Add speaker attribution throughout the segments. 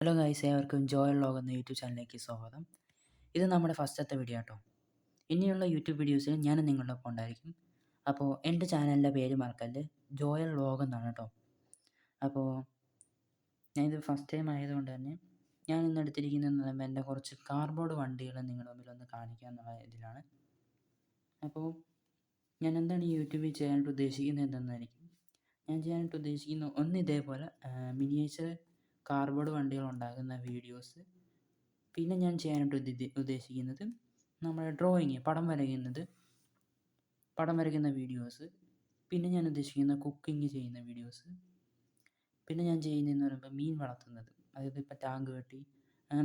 Speaker 1: Hello guys, ഏവർക്കും Joel vlog എന്ന YouTube ചാനലിലേക്ക് സ്വാഗതം. ഇത് നമ്മുടെ ഫസ്റ്റത്തെ വീഡിയോ കേട്ടോ. ഇനിയുള്ള യൂട്യൂബ് വീഡിയോസിൽ ഞാൻ നിങ്ങളുടെ ഒപ്പം ഉണ്ടായിരിക്കും. അപ്പോൾ എൻ്റെ ചാനലിൻ്റെ പേര് മറക്കല്ല്, ജോയൽ വ്ലോഗ് എന്നാണ് കേട്ടോ. അപ്പോൾ ഞാനിത് ഫസ്റ്റ് ടൈം ആയതുകൊണ്ട് തന്നെ ഞാൻ ഇന്ന് എടുത്തിരിക്കുന്നത് എൻ്റെ കുറച്ച് കാർബോർഡ് വണ്ടികൾ നിങ്ങളുടെ മുമ്പിൽ ഒന്ന് കാണിക്കുക എന്നുള്ള ഇതിലാണ്. അപ്പോൾ ഞാൻ എന്താണ് ഈ യൂട്യൂബിൽ ചെയ്യാനായിട്ട് ഉദ്ദേശിക്കുന്നത് എന്തെന്നായിരിക്കും. ഞാൻ ചെയ്യാനായിട്ട് ഉദ്ദേശിക്കുന്ന ഒന്ന് ഇതേപോലെ മിനിയേച്ചർ കാർബോർഡ് വണ്ടികൾ ഉണ്ടാക്കുന്ന വീഡിയോസ്. പിന്നെ ഞാൻ ചെയ്യാനായിട്ട് ഉദ്ദേശിക്കുന്നത് നമ്മുടെ ഡ്രോയിങ് പടം വരയ്ക്കുന്ന വീഡിയോസ്. പിന്നെ ഞാൻ ഉദ്ദേശിക്കുന്ന കുക്കിംഗ് ചെയ്യുന്ന വീഡിയോസ്. പിന്നെ ഞാൻ ചെയ്യുന്നതെന്ന് പറയുമ്പോൾ മീൻ വളർത്തുന്നത്, അതായത് ഇപ്പോൾ ടാങ്ക് കെട്ടി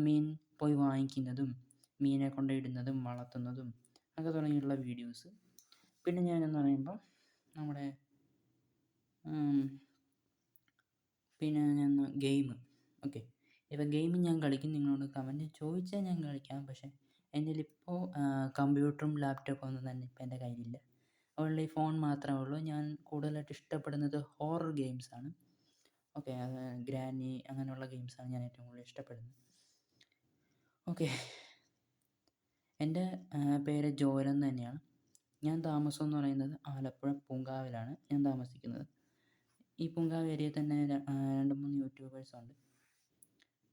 Speaker 1: മീൻ പോയി വാങ്ങിക്കുന്നതും മീനെ കൊണ്ടിടുന്നതും വളർത്തുന്നതും ഒക്കെ തുടങ്ങിയിട്ടുള്ള വീഡിയോസ്. പിന്നെ ഞാനെന്ന് പറയുമ്പോൾ നമ്മുടെ പിന്നെ ഞാൻ ഗെയിം. ഓക്കെ, ഇപ്പോൾ ഗെയിമിങ് ഞാൻ കളിക്കും. നിങ്ങളോട് കമൻറ്റ് ചോദിച്ചാൽ ഞാൻ കളിക്കാം. പക്ഷേ എൻ്റെ കയ്യിലിപ്പോൾ കമ്പ്യൂട്ടറും ലാപ്ടോപ്പും ഒന്നും തന്നെ ഇപ്പോൾ എൻ്റെ കയ്യിലില്ല. ഓൺലി ഫോൺ മാത്രമേ ഉള്ളൂ. ഞാൻ കൂടുതലായിട്ട് ഇഷ്ടപ്പെടുന്നത് ഹൊറർ ഗെയിംസാണ്. ഓക്കെ, അത് ഗ്രാനി അങ്ങനെയുള്ള ഗെയിംസാണ് ഞാൻ ഏറ്റവും കൂടുതൽ ഇഷ്ടപ്പെടുന്നത്. ഓക്കെ, എൻ്റെ പേര് ജോയൽ എന്ന് തന്നെയാണ്. ഞാൻ താമസം എന്ന് പറയുന്നത് ആലപ്പുഴ പൂങ്കാവിലാണ് ഞാൻ താമസിക്കുന്നത്. ഈ പൂങ്കാവ് ഏരിയയിൽ തന്നെ 2-3 യൂട്യൂബേഴ്സുണ്ട്.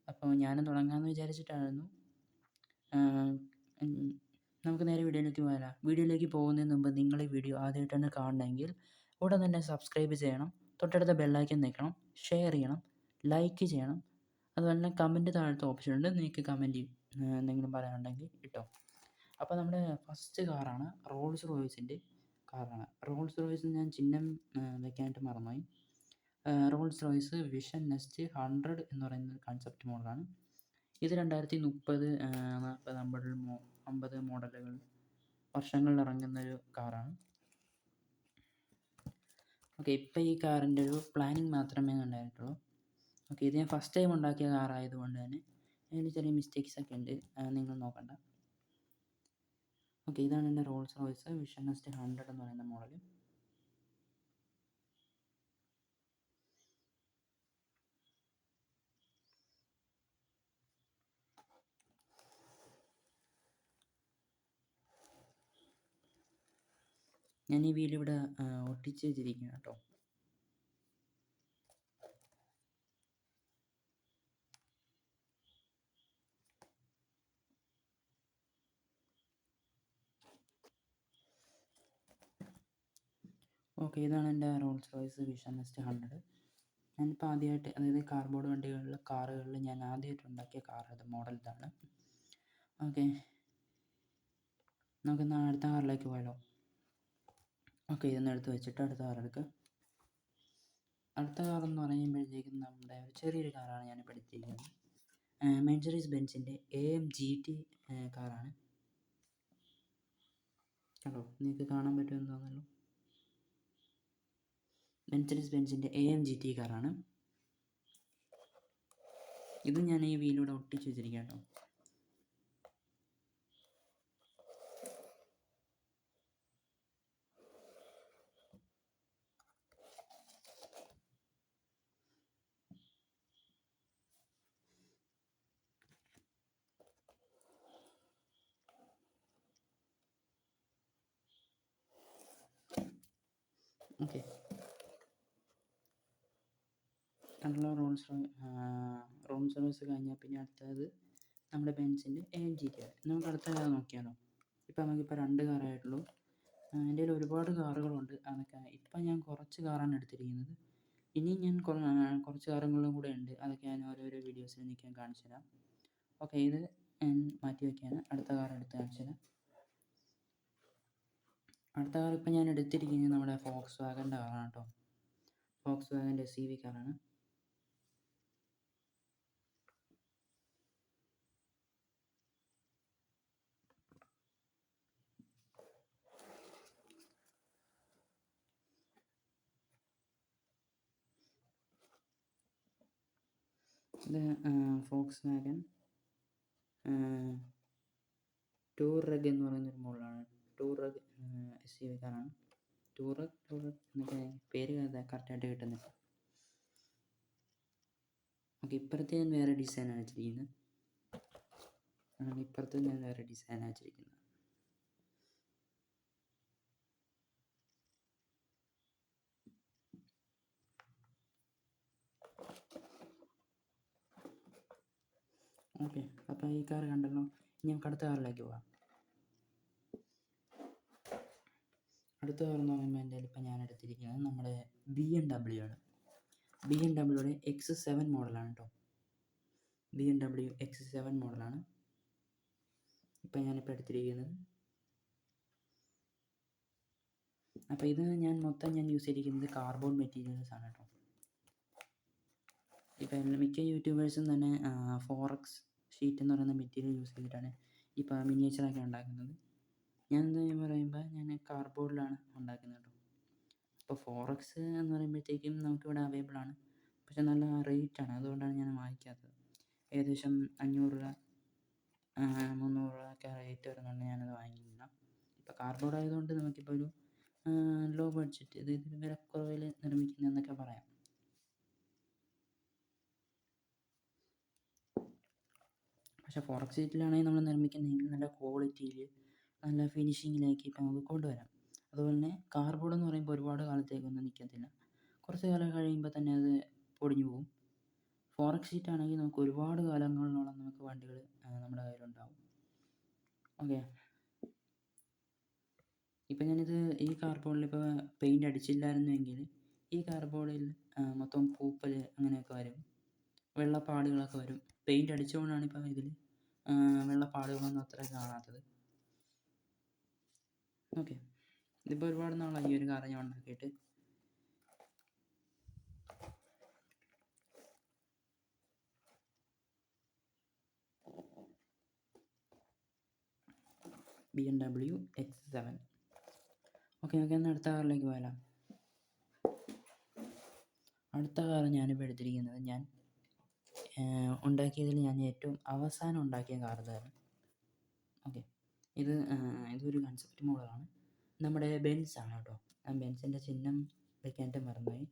Speaker 1: അപ്പോൾ ഞാനും തുടങ്ങാമെന്ന് വിചാരിച്ചിട്ടായിരുന്നു. നമുക്ക് നേരെ വീഡിയോയിലേക്ക് പോയാലോ. വീഡിയോയിലേക്ക് പോകുന്നതിന് മുമ്പ് നിങ്ങൾ ഈ വീഡിയോ ആദ്യമായിട്ടാണ് കാണണമെങ്കിൽ ഉടൻ തന്നെ സബ്സ്ക്രൈബ് ചെയ്യണം, തൊട്ടടുത്ത ബെല്ലൈക്കൻ നിൽക്കണം, ഷെയർ ചെയ്യണം, ലൈക്ക് ചെയ്യണം. അതുപോലെ തന്നെ കമൻറ്റ് താഴത്തെ ഓപ്ഷൻ ഉണ്ട്, നിങ്ങൾക്ക് കമൻറ്റ് എന്തെങ്കിലും പറയാനുണ്ടെങ്കിൽ ഇട്ടോ. അപ്പോൾ നമ്മുടെ ഫസ്റ്റ് കാറാണ് റോൾസ് റോയ്സിൻ്റെ കാറാണ്. റോൾസ് റോയ്സ് ഞാൻ ചിഹ്നം വെക്കാനായിട്ട് മറന്നുപോയി. റോൾസ് റോയ്സ് വിഷൻ നെസ്റ്റ് 100 എന്ന് പറയുന്ന കൺസെപ്റ്റ് മോഡലാണ്. ഇത് 2030, 40, 50 മോഡലുകൾ വർഷങ്ങളിൽ ഇറങ്ങുന്നൊരു കാറാണ്. ഓക്കെ, ഇപ്പോൾ ഈ കാറിൻ്റെ ഒരു പ്ലാനിങ് മാത്രമേ ഉണ്ടായിട്ടുള്ളൂ. ഓക്കെ, ഇത് ഞാൻ ഫസ്റ്റ് ടൈം ഉണ്ടാക്കിയ കാറായതുകൊണ്ട് തന്നെ അതിൽ ചെറിയ മിസ്റ്റേക്സ് ഒക്കെ ഉണ്ട്, നിങ്ങൾ നോക്കണ്ട. ഓക്കെ, ഇതാണ് എൻ്റെ റോൾസ് റോയ്സ് വിഷൻ നെസ്റ്റ് 100 എന്ന് പറയുന്ന മോഡൽ. ഞാൻ ഈ വീഡിയോ ഇവിടെ ഒട്ടിച്ച് വെച്ചിരിക്കുകയാണ് കേട്ടോ. ഓക്കെ, ഇതാണ് എൻ്റെ റോൾസ് റോയ്സ് വിഷൻ നെസ്റ്റ് 100. ഞാനിപ്പോൾ ആദ്യമായിട്ട്, അതായത് കാർബോർഡ് കാറുകളിൽ ഞാൻ ആദ്യമായിട്ട് ഉണ്ടാക്കിയ കാർ ഇത് മോഡൽ ഇതാണ്. ഓക്കെ, നമുക്കിന്ന് അടുത്ത കാറിലേക്ക് പോയാലോ. ഓക്കെ, ഇതൊന്ന് എടുത്ത് വെച്ചിട്ട് അടുത്ത കാർ എടുക്കുക. അടുത്ത കാറെന്ന് പറയുമ്പോഴത്തേക്കും നമ്മുടെ ചെറിയൊരു കാറാണ് ഞാനിപ്പോൾ എടുത്തിരിക്കുന്നത്. മെർസഡീസ് ബെൻസിൻ്റെ AMG GT കാറാണ്. കണ്ടോ, നിങ്ങൾക്ക് കാണാൻ പറ്റുമെന്ന് തോന്നുന്നല്ലോ. മെർസഡീസ് ബെൻസിൻ്റെ AMG GT കാറാണ്. ഇത് ഞാൻ ഈ വീലിലൂടെ ഒട്ടിച്ച് വെച്ചിരിക്കാം കേട്ടോ. ഓക്കെ, കണ്ടല്ലോ. റോൾസ് റോയ്സ് കഴിഞ്ഞാൽ പിന്നെ അടുത്തത് നമ്മുടെ ബെൻസിൻ്റെ AMG GT. നമുക്ക് അടുത്ത കാർ നോക്കിയാലോ. നമുക്കിപ്പോൾ 2 കാറായിട്ടുള്ളൂ. എൻ്റെ കയ്യിൽ ഒരുപാട് കാറുകളുണ്ട്. അതൊക്കെ ഇപ്പം ഞാൻ കുറച്ച് കാറാണ് എടുത്തിരിക്കുന്നത്. ഇനി ഞാൻ കുറച്ച് കാറുകളും കൂടെ ഉണ്ട്. അതൊക്കെ ഞാൻ ഓരോരോ വീഡിയോസിൽ ഞാൻ കാണിച്ചു തരാം. ഓക്കെ, ഇത് ഞാൻ മാറ്റി വയ്ക്കുകയാണ്. അടുത്ത കാർ എടുത്ത് കാണിച്ചു തരാം. അടുത്ത കാർ ഇപ്പം ഞാൻ എടുത്തിരിക്കുന്നത് നമ്മുടെ ഫോക്സ് വാഗൻ്റെ കാറാണ് കേട്ടോ. ഫോക്സ് വാഗൻ്റെ SUV കാറാണ്. ഇത് ഫോക്സ് വാഗൻ ടൂറഗ് എന്ന് പറയുന്നൊരു മോഡലാണ്. ടൂറഗ് SUV കാറാണ്. ടൂറഗ് എന്നൊക്കെ പേര് കറക്റ്റായിട്ട് കിട്ടുന്നില്ല. ഓക്കെ, ഇപ്പുറത്ത് ഞാൻ വേറെ ഡിസൈനാണ് വെച്ചിരിക്കുന്നത്. ഇപ്പുറത്ത് ഞാൻ വേറെ ഡിസൈനാണ് വെച്ചിരിക്കുന്നത്. ഓക്കെ, അപ്പോൾ ഈ കാർ കണ്ടല്ലോ. ഇനി നമുക്ക് അടുത്ത കാറിലേക്ക് പോകാം. അടുത്ത കാർ എന്ന് പറയുമ്പോൾ എൻ്റെ ഇപ്പം ഞാൻ എടുത്തിരിക്കുന്നത് നമ്മുടെ BMW ആണ്. BMW X7 മോഡലാണ് കേട്ടോ. BMW X7 മോഡലാണ് ഇപ്പം ഞാനിപ്പോൾ എടുത്തിരിക്കുന്നത്. അപ്പോൾ ഇത് ഞാൻ യൂസ് ചെയ്തിരിക്കുന്നത് കാർബൺ മെറ്റീരിയൽസ് ആണ് കേട്ടോ. ഇപ്പം മിക്ക യൂട്യൂബേഴ്സും തന്നെ 4X ഷീറ്റ് എന്ന് പറയുന്ന മെറ്റീരിയൽ യൂസ് ചെയ്തിട്ടാണ് ഇപ്പോൾ മിനിയേച്ചറൊക്കെ ഉണ്ടാക്കുന്നത്. ഞാൻ എന്താ പറയുമ്പോൾ ഞാൻ കാർഡ്ബോർഡിലാണ് ഉണ്ടാക്കുന്നത് കേട്ടോ. അപ്പോൾ 4X എന്ന് പറയുമ്പോഴത്തേക്കും നമുക്കിവിടെ അവൈലബിൾ ആണ്, പക്ഷെ നല്ല റേറ്റാണ്. അതുകൊണ്ടാണ് ഞാൻ വാങ്ങിക്കാത്തത്. ഏകദേശം 500 രൂപ 300 രൂപ ഒക്കെ റേറ്റ് വരുന്നുണ്ട്. ഞാനത് വാങ്ങിയില്ല. ഇപ്പോൾ കാർഡ്ബോർഡ് ആയതുകൊണ്ട് നമുക്കിപ്പോൾ ഒരു ലോ ബഡ്ജറ്റ്, ഇത് വിലക്കുറവിൽ നിർമ്മിക്കുന്നതെന്നൊക്കെ പറയാം. പക്ഷേ 4X ഷീറ്റിലാണെങ്കിൽ നമ്മൾ നിർമ്മിക്കുന്നതെങ്കിൽ നല്ല ക്വാളിറ്റിയിൽ നല്ല ഫിനിഷിങ്ങിലേക്ക് ഇപ്പോൾ നമുക്ക് കൊണ്ടുവരാം. അതുപോലെ തന്നെ കാർഡ്ബോർഡ് എന്ന് പറയുമ്പോൾ ഒരുപാട് കാലത്തേക്കൊന്നും നിൽക്കത്തില്ല. കുറച്ച് കാലം കഴിയുമ്പോൾ തന്നെ അത് പൊടിഞ്ഞു പോകും. 4X ഷീറ്റ് ആണെങ്കിൽ നമുക്ക് ഒരുപാട് കാലങ്ങളിലോളം നമുക്ക് വണ്ടികൾ നമ്മുടെ കയ്യിലുണ്ടാവും. ഓക്കെ, ഇപ്പം ഞാനിത് ഈ കാർഡ്ബോർഡിൽ ഇപ്പോൾ പെയിൻ്റ് അടിച്ചില്ലായിരുന്നുവെങ്കിൽ ഈ കാർഡ്ബോർഡിൽ മൊത്തം പൂപ്പൽ അങ്ങനെയൊക്കെ വരും, വെള്ളപ്പാടുകളൊക്കെ വരും. പെയിൻ്റ് അടിച്ചുകൊണ്ടാണ് ഇപ്പോൾ ഇതിൽ വെള്ളപ്പാടുകളൊന്നും അത്ര കാണാത്തത്. ഓക്കെ, ഇതിപ്പോൾ ഒരുപാട് നാളായി ഈ ഒരു കാർ ഞാൻ ഉണ്ടാക്കിയിട്ട്. BMW X7. ഓക്കെ, എന്നാൽ അടുത്ത കാറിലേക്ക് പോയാലോ. അടുത്ത കാർ ഞാനിപ്പോൾ എടുത്തിരിക്കുന്നത് ഞാൻ ഉണ്ടാക്കിയതിൽ ഞാൻ ഏറ്റവും അവസാനം ഉണ്ടാക്കിയ കാർ ഇതാണ്. ഓക്കെ, ഇതൊരു കൺസെപ്റ്റ് മോഡലാണ്. നമ്മുടെ ബെൻസ് ആണ് കേട്ടോ. ബെൻസിൻ്റെ ചിഹ്നം വെക്കാനായിട്ട് മറന്നുപോയി.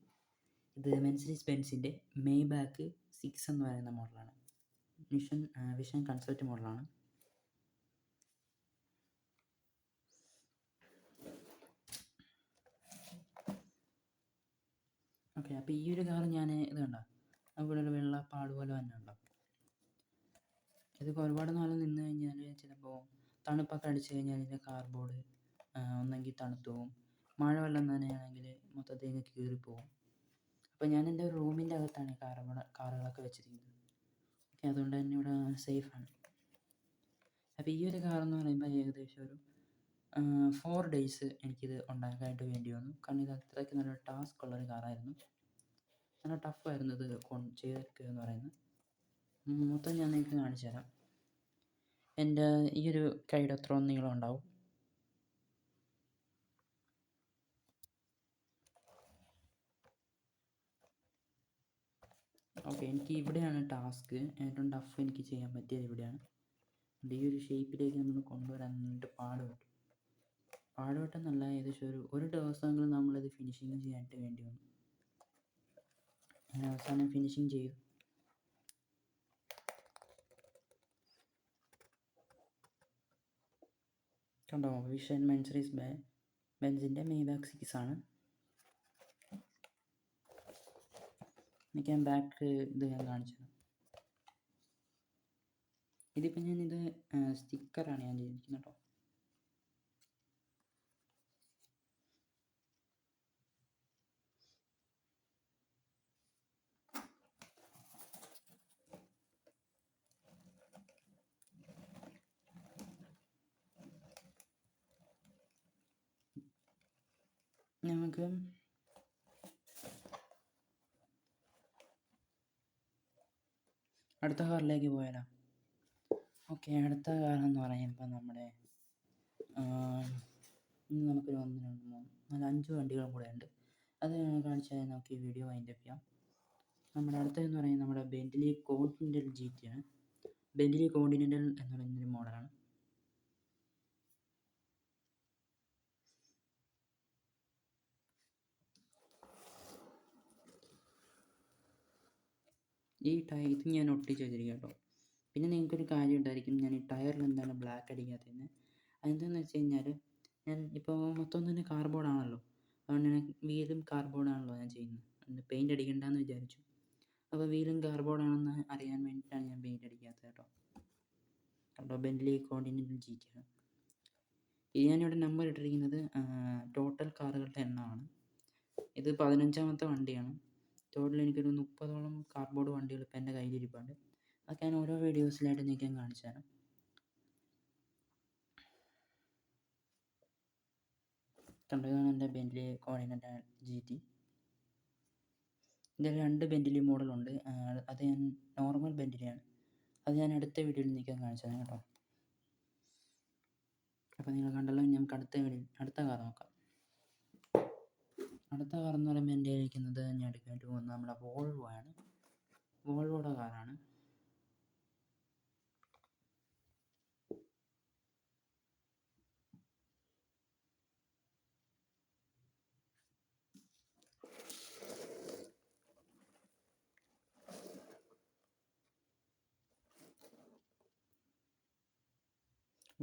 Speaker 1: ഇത് മെർസിഡീസ് ബെൻസിൻ്റെ മെയ്ബാക്ക് 6 എന്ന് പറയുന്ന മോഡലാണ്. വിഷൻ കൺസെപ്റ്റ് മോഡലാണ്. ഓക്കെ, അപ്പോൾ ഈ ഒരു കാർ ഞാൻ ഇത് കണ്ടോ, അവിടെ ഒരു വെള്ളപ്പാട് പോലെ തന്നെ ഉണ്ടാവും. ഇതിപ്പോൾ ഒരുപാട് നാൾ നിന്ന് കഴിഞ്ഞാൽ ചിലപ്പോൾ തണുപ്പൊക്കെ അടിച്ചു കഴിഞ്ഞാൽ ഇതിൻ്റെ കാർഡ്ബോർഡ് ഒന്നെങ്കിൽ തണുത്തു പോകും, മഴ വെള്ളം നനയാണെങ്കിൽ മൊത്തത്തിൽ കീറിപ്പോവും. അപ്പോൾ ഞാൻ എൻ്റെ റൂമിൻ്റെ അകത്താണ് ഈ കാറുകളൊക്കെ വെച്ചിരിക്കുന്നത്. ഓക്കെ, അതുകൊണ്ട് തന്നെ ഇവിടെ സേഫാണ്. അപ്പോൾ ഈ ഒരു കാർ എന്ന് പറയുമ്പോൾ ഏകദേശം ഒരു 4 days എനിക്കിത് ഉണ്ടാക്കാനായിട്ട് വേണ്ടി വന്നു. കാരണം ഇത് അത്രയ്ക്ക് നല്ല ടാസ്ക് ഉള്ളൊരു കാറായിരുന്നു. നല്ല ടഫായിരുന്നു ഇത് ചെയ്തെടുക്കുക എന്ന് പറയുന്നത്. മൊത്തം ഞാൻ നിങ്ങൾക്ക് കാണിച്ചു തരാം. എൻ്റെ ഈ ഒരു കൈയുടെ അത്ര നീളം ഉണ്ടാവും. ഓക്കെ, എനിക്ക് ഇവിടെയാണ് ടാസ്ക്, ഏറ്റവും ടഫ് എനിക്ക് ചെയ്യാൻ പറ്റിയത് ഇവിടെയാണ്. ഈ ഒരു ഷേപ്പിലേക്ക് നമ്മൾ കൊണ്ടുവരാൻ പാടുപെട്ടെന്നല്ല, ഏകദേശം ഒരു ദിവസമെങ്കിലും നമ്മളിത് ഫിനിഷിങ് ചെയ്യാനായിട്ട് വേണ്ടി വന്നു. ഞാൻ അവസാനം ഫിനിഷിങ് ചെയ്തു. കണ്ടോ, വിഷൻ മെർസിഡീസ് ബെൻസിൻ്റെ മെയ്ബാക്ക് 6 ആണ്. എനിക്ക് ഞാൻ ബാക്ക് ഇത് ഞാൻ കാണിച്ചു തരാം. ഇതിപ്പോൾ ഞാനിത് സ്റ്റിക്കറാണ് ഞാൻ ചെയ്തിരിക്കുന്നത് കേട്ടോ. നമുക്ക് അടുത്ത കാറിലേക്ക് പോയാലോ. ഓക്കെ, അടുത്ത കാറെന്ന് പറയുമ്പോൾ നമ്മുടെ നമുക്കൊരു 1 2 3 4 5 വണ്ടികളും കൂടെ ഉണ്ട്. അത് കാണിച്ചാൽ നമുക്ക് ഈ വീഡിയോ വൈൻഡപ്പ് ചെയ്യാം. നമ്മുടെ അടുത്തതെന്ന് പറയുന്നത് നമ്മുടെ ബെന്റ്ലി കോണ്ടിനെൻ്റൽ GT ആണ്. ബെന്റ്ലി കോണ്ടിനെൻ്റൽ എന്ന് പറയുന്നൊരു മോഡലാണ്. ഇത് ഞാൻ ഒട്ടിച്ച് വെച്ചിരിക്കുക കേട്ടോ. പിന്നെ നിങ്ങൾക്കൊരു കാര്യം ഉണ്ടായിരിക്കും, ഞാൻ ഈ ടയറിൽ എന്താണ് ബ്ലാക്ക് അടിക്കാത്തതെന്ന്. അതെന്താണെന്ന് വെച്ച് കഴിഞ്ഞാൽ, ഞാൻ ഇപ്പോൾ മൊത്തം തന്നെ കാർബോർഡാണല്ലോ, അതുകൊണ്ട് തന്നെ വീലും കാർബോർഡാണല്ലോ ഞാൻ ചെയ്യുന്നത്. പെയിൻ്റ് അടിക്കണ്ടെന്ന് വിചാരിച്ചു. അപ്പോൾ വീലും കാർബോർഡാണെന്ന് അറിയാൻ വേണ്ടിയിട്ടാണ് ഞാൻ പെയിൻ്റ് അടിക്കാത്തത് കേട്ടോ. ബെന്റ്ലി കോണ്ടിനെൻ്റൽ GT ആണ്. ഇത് ഞാനിവിടെ നമ്പർ ഇട്ടിരിക്കുന്നത് ടോട്ടൽ കാറുകളുടെ എണ്ണമാണ്. ഇത് 15ാമത്തെ വണ്ടിയാണ്. ടോട്ടൽ എനിക്കൊരു 30ഓളം കാർബോർഡ് വണ്ടികൾ ഇപ്പം എൻ്റെ കയ്യിലിരിപ്പുണ്ട്. അതൊക്കെ ഞാൻ ഓരോ വീഡിയോസിലായിട്ട് നിങ്ങൾക്ക് ഞാൻ കാണിച്ചു തരാം. കണ്ടതാണ് എൻ്റെ ബെന്റ്ലി കോണ്ടിനെൻ്റൽ GT. ഇതിൽ 2 ബെന്റ്ലി മോഡലുണ്ട്. അത് ഞാൻ നോർമൽ ബെന്റ്ലിയാണ്. അത് ഞാൻ അടുത്ത വീഡിയോയിൽ നിങ്ങൾക്ക് കാണിച്ചു തരാം കേട്ടോ. അപ്പോൾ നിങ്ങൾ കണ്ടല്ലോ, നമുക്ക് അടുത്ത കാർ നോക്കാം. അടുത്ത കാർ എന്ന് പറയുമ്പോൾ എൻ്റെ ഇരിക്കുന്നത് ഞാൻ എടുക്കാനായിട്ട് പോകുന്നത് നമ്മുടെ വോൾവോ ആണ്. വോൾവോയുടെ കാറാണ്.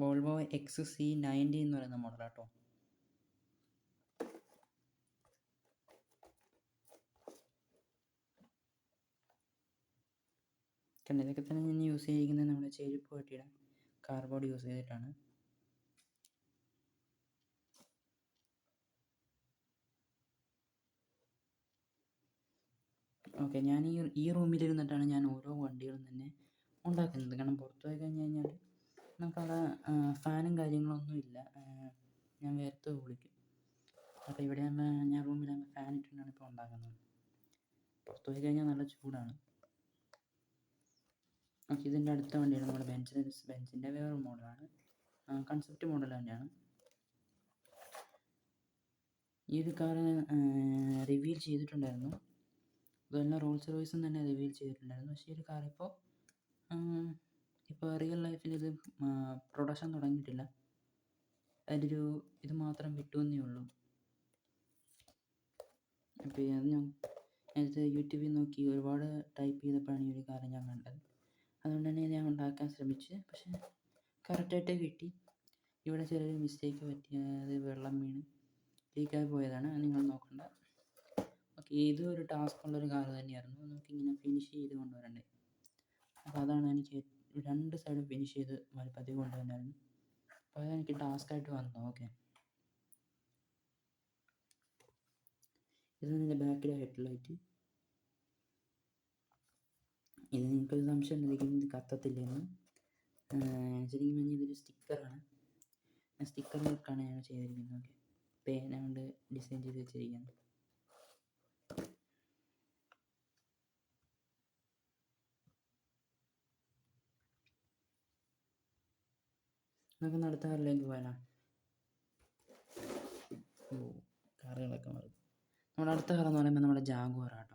Speaker 1: വോൾവോ XC90 എന്ന് പറയുന്ന മോഡലാട്ടോ. കാരണം ഇതൊക്കെ തന്നെ ഞാൻ യൂസ് ചെയ്തിരിക്കുന്നത് നമ്മുടെ ചെരുപ്പ് പെട്ടിയുടെ കാർബോർഡ് യൂസ് ചെയ്തിട്ടാണ്. ഓക്കെ, ഞാൻ ഈ റൂമിലിരുന്നിട്ടാണ് ഞാൻ ഓരോ വണ്ടികളും തന്നെ ഉണ്ടാക്കുന്നത്. കാരണം പുറത്ത് പോയി കഴിഞ്ഞ് കഴിഞ്ഞാൽ നമുക്കവിടെ ഫാനും കാര്യങ്ങളൊന്നും ഇല്ല, ഞാൻ വേർത്ത് കുളിക്കും. അപ്പോൾ ഇവിടെ ഞാൻ റൂമിലാകുമ്പോൾ ഫാൻ ഇട്ടിട്ടാണ് ഇപ്പോൾ ഉണ്ടാക്കുന്നത്. പുറത്ത് പോയി കഴിഞ്ഞാൽ നല്ല ചൂടാണ്. ഓക്കെ, ഇതിൻ്റെ അടുത്ത വണ്ടിയാണ് നമ്മുടെ ബെൻസിൻ്റെ വേറൊരു മോഡലാണ്. കൺസെപ്റ്റ് മോഡൽ തന്നെയാണ്. ഈ ഒരു കാർ റിവീൽ ചെയ്തിട്ടുണ്ടായിരുന്നു. ഇതെല്ലാം റോൾസ് റോയ്സും തന്നെ റിവീൽ ചെയ്തിട്ടുണ്ടായിരുന്നു. പക്ഷേ ഈ ഒരു കാർ ഇപ്പോൾ റിയൽ ലൈഫിൽ ഇത് പ്രൊഡക്ഷൻ തുടങ്ങിയിട്ടില്ല. അതിൻ്റെ ഇത് മാത്രം വിട്ടുവെന്നേ ഉള്ളൂ. അപ്പോൾ അത് ഞാൻ യൂട്യൂബിൽ നോക്കി ഒരുപാട് ടൈപ്പ് ചെയ്തപ്പോഴാണ് ഈ ഒരു കാർ ഞാൻ കണ്ടത്. അതുകൊണ്ട് തന്നെ ഞാൻ ഉണ്ടാക്കാൻ ശ്രമിച്ച്, പക്ഷേ കറക്റ്റായിട്ട് കിട്ടി. ഇവിടെ ചെറിയൊരു മിസ്റ്റേക്ക് പറ്റിയത് വെള്ളം വീണ് ലീക്കായി പോയതാണ്. നിങ്ങൾ നോക്കണ്ട. ഓക്കെ, ഇത് ഒരു ടാസ്ക് ഉള്ളൊരു കാർ തന്നെയായിരുന്നു. നമുക്കിങ്ങനെ ഫിനിഷ് ചെയ്ത് കൊണ്ടുവരണ്ടേ. അപ്പോൾ അതാണ് എനിക്ക് 2 സൈഡും ഫിനിഷ് ചെയ്ത് പതിവ് കൊണ്ടുവന്നായിരുന്നു. അപ്പോൾ അതെനിക്ക് ടാസ്ക്കായിട്ട് വന്നു. ഓക്കെ, ഇതാണ് എൻ്റെ ബാക്കിലെ ഹെഡ്ലൈറ്റ്. ഇത് നിങ്ങൾക്കൊരു സംശയം ഉണ്ടായിരിക്കും, ഇത് കത്തത്തില്ലെന്ന്. ശരിക്കും പറഞ്ഞാൽ ഇതൊരു സ്റ്റിക്കറാണ്. സ്റ്റിക്കർ വർക്കാണ് ഞാൻ ചെയ്തിരിക്കുന്നത്. ഓക്കെ, പേന കൊണ്ട് ഡിസൈൻ ചെയ്ത് വെച്ചിരിക്കുന്നത്. നമുക്ക് അടുത്ത കാറിലേക്ക് പോയാലോ? കാറുകളൊക്കെ മാറും. നമ്മുടെ അടുത്ത കാർ എന്ന് പറയുമ്പോൾ നമ്മുടെ ജാഗ്വാർ ആട്ടോ.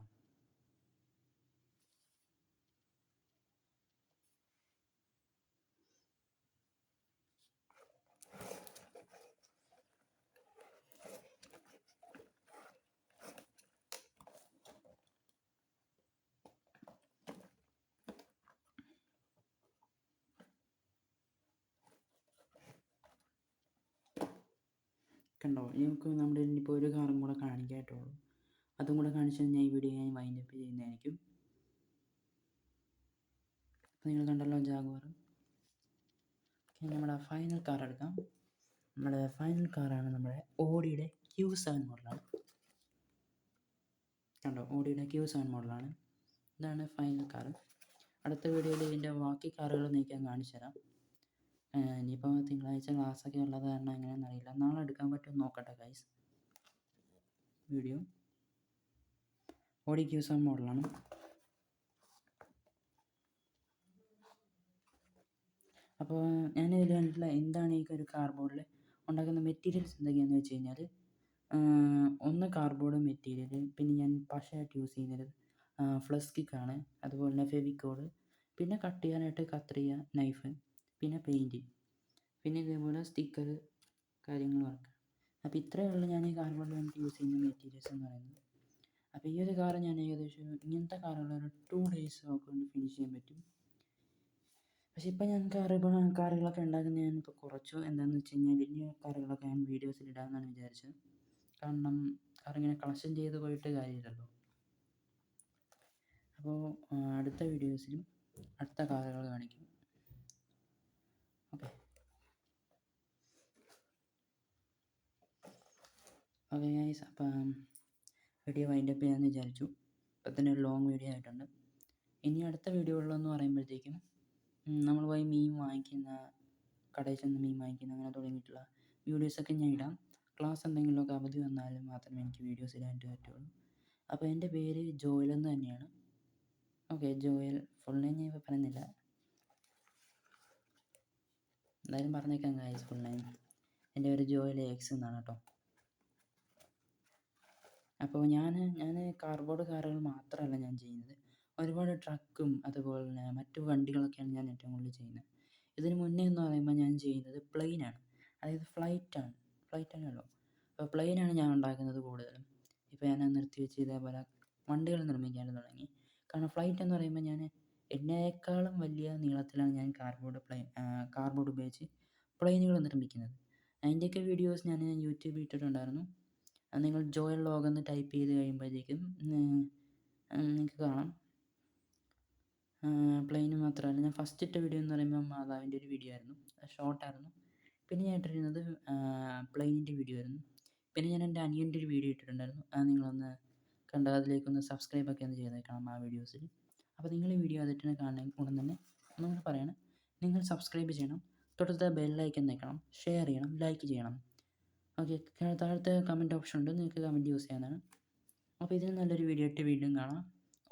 Speaker 1: കണ്ടോ, നമുക്ക് നമ്മുടെ ഇനിയിപ്പോൾ ഒരു കാറും കൂടെ കാണിക്കായിട്ടുള്ളൂ. അതും കൂടെ കാണിച്ചാൽ ഞാൻ ഈ വീഡിയോ ഞാൻ വൈൻഡപ്പ് ചെയ്യുന്നതായിരിക്കും. അപ്പോൾ നിങ്ങൾ കണ്ടല്ലോ ജാഗ്വാർ. നമ്മുടെ ഫൈനൽ കാർ എടുക്കാം. നമ്മുടെ ഫൈനൽ കാറാണ് നമ്മുടെ ഓഡിയുടെ Q7 മോഡലാണ്. കണ്ടോ, ഓഡിയുടെ Q7 മോഡലാണ്. ഇതാണ് ഫൈനൽ കാർ. അടുത്ത വീഡിയോയിൽ ഇതിൻ്റെ ബാക്കി കാറുകൾ നീക്കാൻ കാണിച്ചു തരാം. ഇനിയിപ്പോൾ തിങ്കളാഴ്ച ക്ലാസ്സൊക്കെ ഉള്ളത് കാരണം എങ്ങനെയാണെന്ന് അറിയില്ല. നാളെ എടുക്കാൻ പറ്റുമെന്ന് നോക്കട്ടെ ഗൈസ്. വീഡിയോ ഓഡി Q7 മോഡലാണ്. അപ്പോൾ ഞാനിതിൽ കണ്ടിട്ടുള്ള എന്താണ് ഈ ഒരു കാർബോർഡിൽ ഉണ്ടാക്കുന്ന മെറ്റീരിയൽസ് എന്തൊക്കെയാണെന്ന് വെച്ച് കഴിഞ്ഞാൽ, ഒന്ന് കാർബോർഡ് മെറ്റീരിയൽ, പിന്നെ ഞാൻ പശയായിട്ട് യൂസ് ചെയ്യുന്നത് ഫ്ലസ്കിക്കാണ്, അതുപോലെ തന്നെ ഫെവിക്കോള്, പിന്നെ കട്ട് ചെയ്യാനായിട്ട് കത്രിക, നൈഫ്, പിന്നെ പെയിൻറ്റ്, പിന്നെ ഇതേപോലെ സ്റ്റിക്കർ കാര്യങ്ങൾ വർക്ക്. അപ്പോൾ ഇത്രയേ ഉള്ളൂ ഞാൻ ഈ കാർബോർഡിൽ വേണ്ടി യൂസ് ചെയ്യുന്ന മെറ്റീരിയൽസ് എന്ന് പറയുന്നത്. അപ്പോൾ ഈ ഒരു കാറ് ഞാൻ ഏകദേശം ഇങ്ങനത്തെ കാറുകളൊരു 2 days കൊണ്ട് ഫിനിഷ് ചെയ്യാൻ പറ്റും. പക്ഷേ ഇപ്പം ഞാൻ കാറുകളൊക്കെ ഉണ്ടാക്കുന്നത് ഞാനിപ്പോൾ കുറച്ചു. എന്താണെന്ന് വെച്ച് കഴിഞ്ഞാൽ വലിയ കാറുകളൊക്കെ ഞാൻ വീഡിയോസിൽ ഇടാമെന്നാണ് വിചാരിച്ചത്. കാരണം കാറിങ്ങനെ കളക്ഷൻ ചെയ്ത് പോയിട്ട് കാര്യമില്ലല്ലോ. അപ്പോൾ അടുത്ത വീഡിയോസിലും അടുത്ത കാറുകൾ കാണിക്കും. ഓക്കെ ഗൈസ്, അപ്പം വീഡിയോ വൈൻഡപ്പ് ചെയ്യാമെന്ന് വിചാരിച്ചു. ഇപ്പം തന്നെ ഒരു ലോങ് വീഡിയോ ആയിട്ടുണ്ട്. ഇനി അടുത്ത വീഡിയോകളിലെന്ന് പറയുമ്പോഴത്തേക്കും നമ്മൾ പോയി മീൻ വാങ്ങിക്കുന്ന, കടയിൽ ചെന്ന് മീൻ വാങ്ങിക്കുന്ന, അങ്ങനെ തുടങ്ങിയിട്ടുള്ള വീഡിയോസൊക്കെ ഞാൻ ഇടാം. ക്ലാസ് എന്തെങ്കിലുമൊക്കെ അവധി വന്നാൽ മാത്രമേ എനിക്ക് വീഡിയോസ് ഇടാനായിട്ട് പറ്റുള്ളൂ. അപ്പോൾ എൻ്റെ പേര് ജോയൽ എന്ന് തന്നെയാണ്. Okay, Joel. ഫുൾ നെയിം ഞാൻ ഇപ്പോൾ പറയുന്നില്ല, എന്തായാലും പറഞ്ഞേക്കാം ഗൈസ് ഫുൾ നെയിം. എൻ്റെ പേര് ജോയൽ എക്സ് എന്നാണ് കേട്ടോ. അപ്പോൾ ഞാൻ കാർബോർഡ് കാറുകൾ മാത്രമല്ല ഞാൻ ചെയ്യുന്നത്. ഒരുപാട് ട്രക്കും അതുപോലെ തന്നെ മറ്റു വണ്ടികളൊക്കെയാണ് ഞാൻ ഏറ്റവും കൂടുതൽ ചെയ്യുന്നത്. ഇതിന് മുന്നേ എന്ന് പറയുമ്പോൾ ഞാൻ ചെയ്യുന്നത് പ്ലെയിനാണ്, അതായത് ഫ്ലൈറ്റാണല്ലോ. അപ്പോൾ പ്ലെയിനാണ് ഞാൻ ഉണ്ടാക്കുന്നത് കൂടുതലും. ഇപ്പോൾ ഞാൻ നിർത്തിവെച്ച് ഇതേപോലെ വണ്ടികൾ നിർമ്മിക്കാൻ തുടങ്ങി. കാരണം ഫ്ലൈറ്റ് എന്ന് പറയുമ്പോൾ ഞാൻ എന്നേക്കാളും വലിയ നീളത്തിലാണ് ഞാൻ കാർബോർഡ് ഉപയോഗിച്ച് പ്ലെയിനുകൾ നിർമ്മിക്കുന്നത്. അതിൻ്റെയൊക്കെ വീഡിയോസ് ഞാൻ യൂട്യൂബിൽ ഇട്ടിട്ടുണ്ടായിരുന്നു. നിങ്ങൾ ജോയൽ വ്ലോഗ് എന്ന് ടൈപ്പ് ചെയ്ത് കഴിയുമ്പോഴത്തേക്കും നിങ്ങൾക്ക് കാണാം. പ്ലെയിന് മാത്രമല്ല, ഞാൻ ഫസ്റ്റ് ഇട്ട വീഡിയോ എന്ന് പറയുമ്പോൾ മാതാവിൻ്റെ ഒരു വീഡിയോ ആയിരുന്നു, ഷോർട്ടായിരുന്നു. പിന്നെ ഞാൻ ഇട്ടിരുന്നത് പ്ലെയിനിൻ്റെ വീഡിയോ ആയിരുന്നു. പിന്നെ ഞാൻ എൻ്റെ അനിയൻ്റെ ഒരു വീഡിയോ ഇട്ടിട്ടുണ്ടായിരുന്നു. അത് നിങ്ങളൊന്ന് കണ്ട് അതിലേക്കൊന്ന് സബ്സ്ക്രൈബൊക്കെ ഒന്ന് ചെയ്തേക്കണം ആ വീഡിയോസിൽ. അപ്പോൾ നിങ്ങൾ ഈ വീഡിയോ അതിട്ട് കാണണമെങ്കിൽ ഉടൻ തന്നെ ഒന്നുകൂടി പറയണം, നിങ്ങൾ സബ്സ്ക്രൈബ് ചെയ്യണം, തൊട്ടടുത്ത ബെല്ലൈക്കൻ നിൽക്കണം, ഷെയർ ചെയ്യണം, ലൈക്ക് ചെയ്യണം. ഓക്കെ, താഴത്തെ കമൻറ്റ് ഓപ്ഷൻ ഉണ്ട്, നിങ്ങൾക്ക് കമൻറ്റ് യൂസ് ചെയ്യാവുന്നതാണ്. അപ്പോൾ ഇതിന് നല്ലൊരു വീഡിയോ ഇട്ട് വീണ്ടും കാണാം.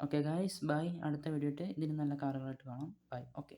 Speaker 1: Okay guys, bye. അടുത്ത വീഡിയോ ഇട്ട് ഇതിന് നല്ല കാറുകളായിട്ട് കാണാം. ബൈ. ഓക്കെ.